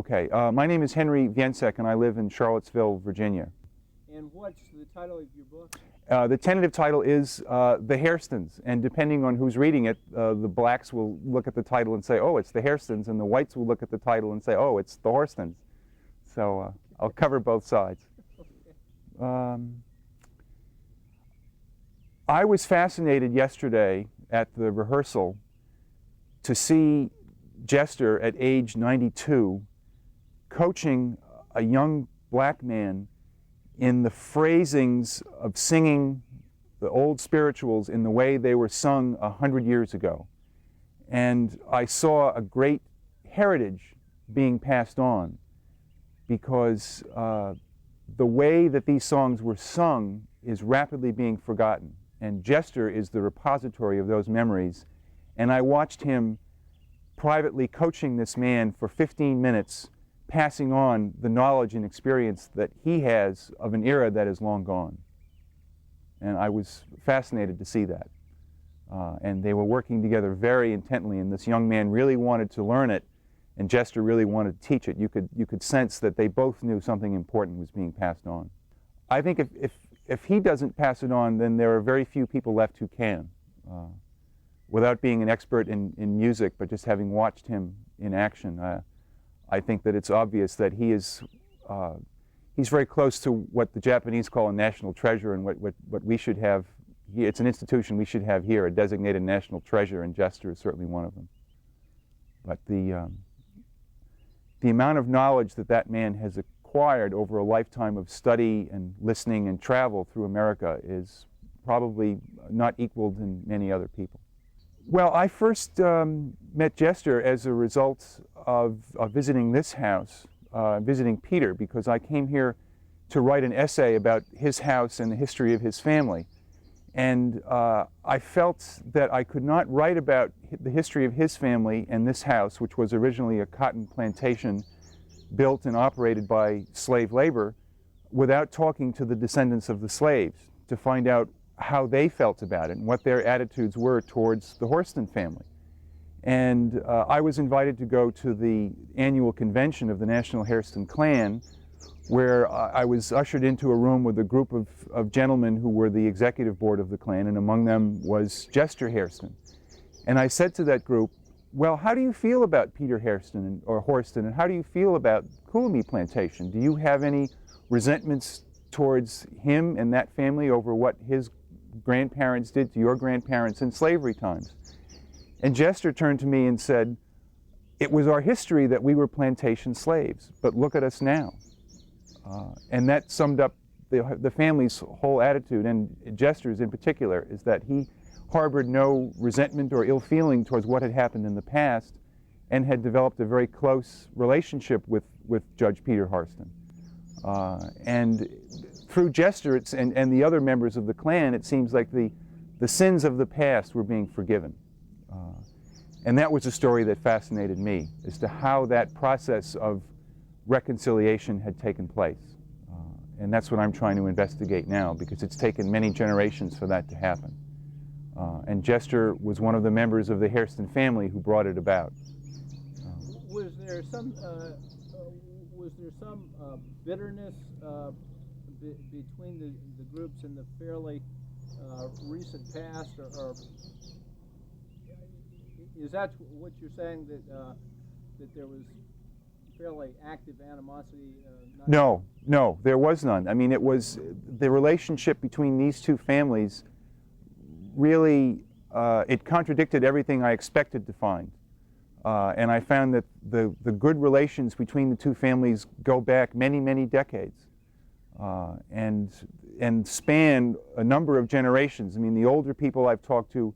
Okay, my name is Henry Weinsek, and I live in Charlottesville, Virginia. And what's the title of your book? The tentative title is The Hairstons, and depending on who's reading it, the blacks will look at the title and say, oh, it's the Hairstons, and the whites will look at the title and say, oh, it's the Hairstons. So I'll cover both sides. I was fascinated yesterday at the rehearsal to see Jester at age 92 coaching a young black man in the phrasings of singing the old spirituals in the way they were sung 100 years ago. And I saw a great heritage being passed on because the way that these songs were sung is rapidly being forgotten. And Jester is the repository of those memories. And I watched him privately coaching this man for 15 minutes, passing on the knowledge and experience that he has of an era that is long gone. And I was fascinated to see that. And they were working together very intently, and this young man really wanted to learn it, and Jester really wanted to teach it. You could sense that they both knew something important was being passed on. I think if he doesn't pass it on, then there are very few people left who can. Without being an expert in music, but just having watched him in action, I think that it's obvious that he's very close to what the Japanese call a national treasure, and what we should have. It's an institution we should have here, a designated national treasure, and Jester is certainly one of them. But the amount of knowledge that that man has acquired over a lifetime of study and listening and travel through America is probably not equaled in many other people. Well, I first met Jester as a result of visiting this house, visiting Peter, because I came here to write an essay about his house and the history of his family. And I felt that I could not write about the history of his family and this house, which was originally a cotton plantation built and operated by slave labor, without talking to the descendants of the slaves to find out how they felt about it and what their attitudes were towards the Hairston family. And I was invited to go to the annual convention of the National Hairston Clan, where I was ushered into a room with a group of gentlemen who were the executive board of the Clan, and among them was Jester Hairston. And I said to that group, well, how do you feel about Peter Hairston or Hairston, and how do you feel about Coolmie Plantation? Do you have any resentments towards him and that family over what his grandparents did to your grandparents in slavery times? And Jester turned to me and said, it was our history that we were plantation slaves, but look at us now. And that summed up the family's whole attitude, and Jester's in particular, is that he harbored no resentment or ill feeling towards what had happened in the past, and had developed a very close relationship with Judge Peter Hairston. And through Jester and the other members of the Klan, it seems like the sins of the past were being forgiven. And that was a story that fascinated me, as to how that process of reconciliation had taken place. And that's what I'm trying to investigate now, because it's taken many generations for that to happen. And Jester was one of the members of the Hairston family who brought it about. Was there some bitterness between the groups in the fairly recent past, or is that what you're saying, that there was fairly active animosity? No, there was none. I mean, it was the relationship between these two families. Really, it contradicted everything I expected to find. And I found that the good relations between the two families go back many, many decades, and span a number of generations. I mean, the older people I've talked to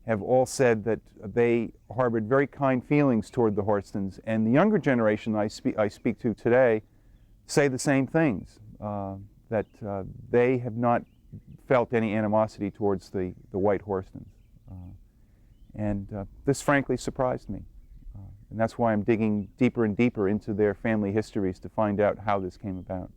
have all said that they harbored very kind feelings toward the Hairstons, and the younger generation I speak to today say the same things, that they have not felt any animosity towards the white Hairstons. And this frankly surprised me. And that's why I'm digging deeper and deeper into their family histories to find out how this came about.